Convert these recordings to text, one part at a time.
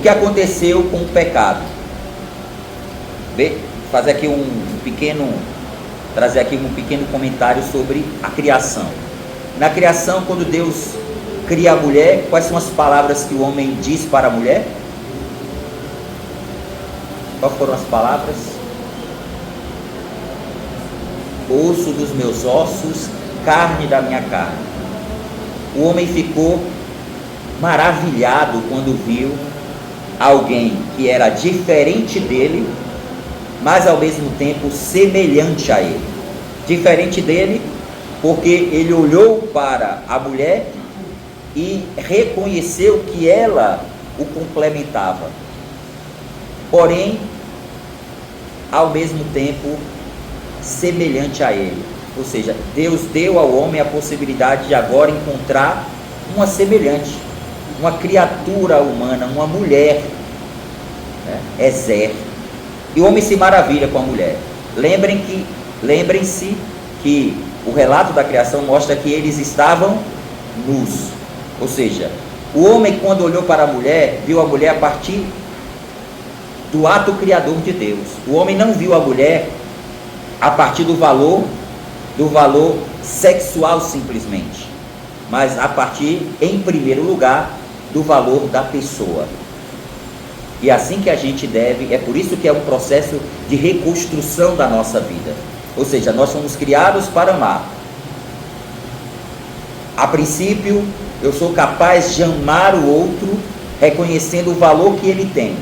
que aconteceu com o pecado? Fazer aqui trazer aqui um pequeno comentário sobre a criação. Na criação, quando Deus cria a mulher, quais são as palavras que o homem diz para a mulher? Quais foram as palavras? Osso dos meus ossos, carne da minha carne. O homem ficou maravilhado quando viu alguém que era diferente dele, mas ao mesmo tempo semelhante a ele. Diferente dele, porque ele olhou para a mulher e reconheceu que ela o complementava. Porém, ao mesmo tempo, semelhante a ele. Ou seja, Deus deu ao homem a possibilidade de agora encontrar uma semelhante, uma criatura humana, uma mulher, né? Ezer. E o homem se maravilha com a mulher. Lembrem-se que o relato da criação mostra que eles estavam nus. Ou seja, o homem, quando olhou para a mulher, viu a mulher a partir do ato criador de Deus. O homem não viu a mulher a partir do valor sexual simplesmente, mas a partir, em primeiro lugar, do valor da pessoa. E assim que a gente deve, é por isso que é um processo de reconstrução da nossa vida. Ou seja, nós fomos criados para amar. A princípio, eu sou capaz de amar o outro, reconhecendo o valor que ele tem.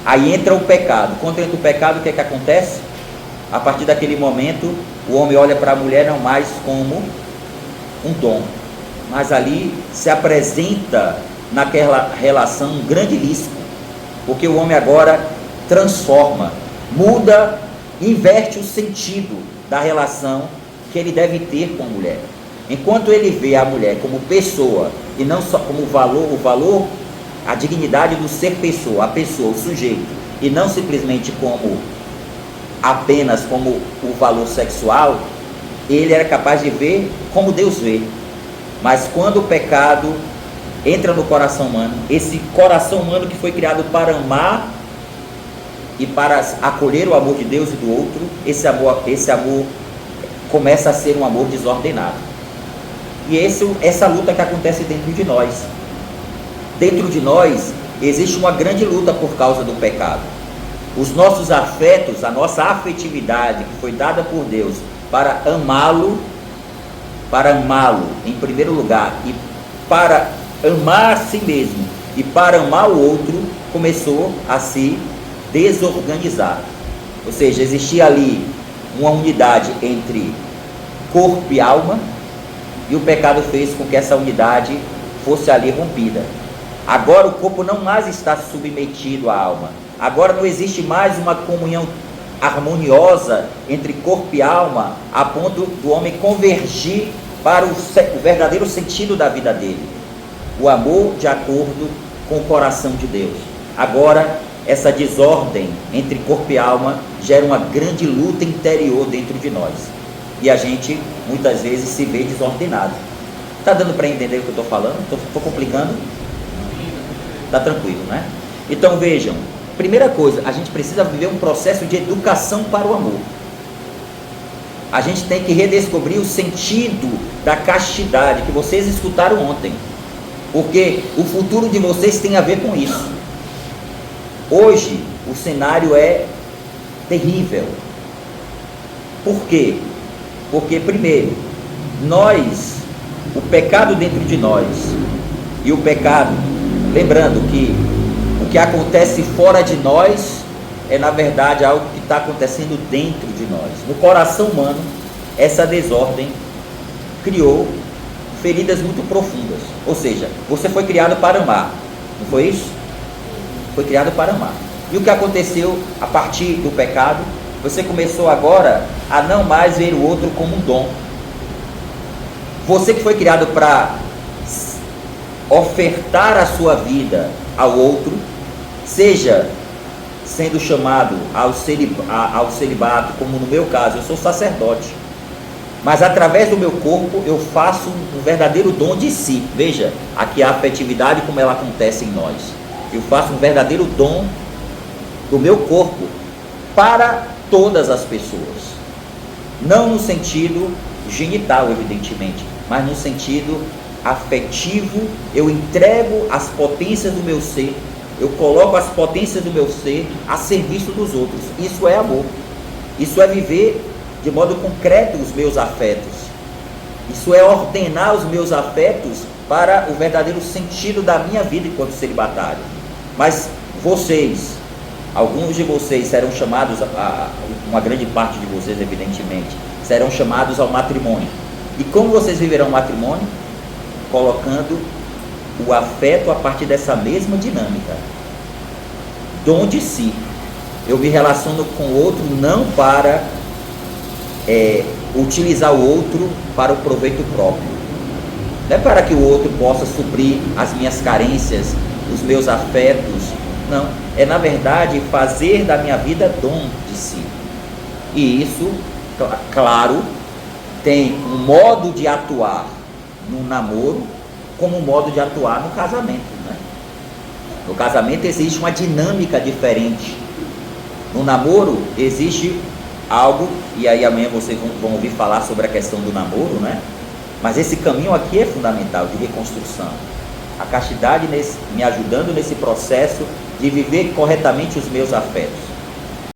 Aí entra o pecado. Quando entra o pecado, o que é que acontece? A partir daquele momento, o homem olha para a mulher não mais como um dom, mas ali se apresenta naquela relação um grande risco, porque o homem agora transforma, muda, inverte o sentido da relação que ele deve ter com a mulher. Enquanto ele vê a mulher como pessoa e não só como o valor, a dignidade do ser pessoa, a pessoa, o sujeito, e não simplesmente apenas como o valor sexual, ele era capaz de ver como Deus vê. Mas quando o pecado entra no coração humano, esse coração humano que foi criado para amar e para acolher o amor de Deus e do outro, esse amor começa a ser um amor desordenado. E essa luta que acontece dentro de nós. Dentro de nós existe uma grande luta por causa do pecado. Os nossos afetos, a nossa afetividade que foi dada por Deus para amá-lo em primeiro lugar, e para amar a si mesmo e para amar o outro, começou a se desorganizar. Ou seja, existia ali uma unidade entre corpo e alma, e o pecado fez com que essa unidade fosse ali rompida. Agora o corpo não mais está submetido à alma. Agora não existe mais uma comunhão harmoniosa entre corpo e alma, a ponto do homem convergir para o verdadeiro sentido da vida dele, o amor de acordo com o coração de Deus. Agora essa desordem entre corpo e alma gera uma grande luta interior dentro de nós, e a gente muitas vezes se vê desordenado. Está dando para entender o que eu estou falando? Estou complicando? Está tranquilo, né? Então vejam, primeira coisa, a gente precisa viver um processo de educação para o amor. A gente tem que redescobrir o sentido da castidade que vocês escutaram ontem, porque o futuro de vocês tem a ver com isso. Hoje o cenário é terrível. Por quê? Porque primeiro, o pecado dentro de nós, e o pecado, lembrando que o que acontece fora de nós é na verdade algo que está acontecendo dentro de nós. No coração humano, essa desordem criou feridas muito profundas. Ou seja, você foi criado para amar, não foi isso? Foi criado para amar. E o que aconteceu a partir do pecado? Você começou agora a não mais ver o outro como um dom. Você que foi criado para ofertar a sua vida ao outro, seja sendo chamado ao celibato, como no meu caso, eu sou sacerdote, mas através do meu corpo eu faço um verdadeiro dom de si. Veja, aqui a afetividade como ela acontece em nós. Eu faço um verdadeiro dom do meu corpo para todas as pessoas. Não no sentido genital, evidentemente, mas no sentido afetivo. Eu entrego as potências do meu ser, eu coloco as potências do meu ser a serviço dos outros. Isso é amor. Isso é viver de modo concreto os meus afetos. Isso é ordenar os meus afetos para o verdadeiro sentido da minha vida enquanto celibatário. Mas vocês, alguns de vocês serão chamados, uma grande parte de vocês, evidentemente, serão chamados ao matrimônio. E como vocês viverão o matrimônio? Colocando o afeto a partir dessa mesma dinâmica. Dom de si. Eu me relaciono com o outro não para utilizar o outro para o proveito próprio. Não é para que o outro possa suprir as minhas carências, os meus afetos. Não. É, na verdade, fazer da minha vida dom de si. E isso, claro, tem um modo de atuar no namoro como um modo de atuar no casamento, né? No casamento existe uma dinâmica diferente. No namoro existe algo, e aí amanhã vocês vão ouvir falar sobre a questão do namoro, né? Mas esse caminho aqui é fundamental, de reconstrução. A castidade me ajudando nesse processo de viver corretamente os meus afetos.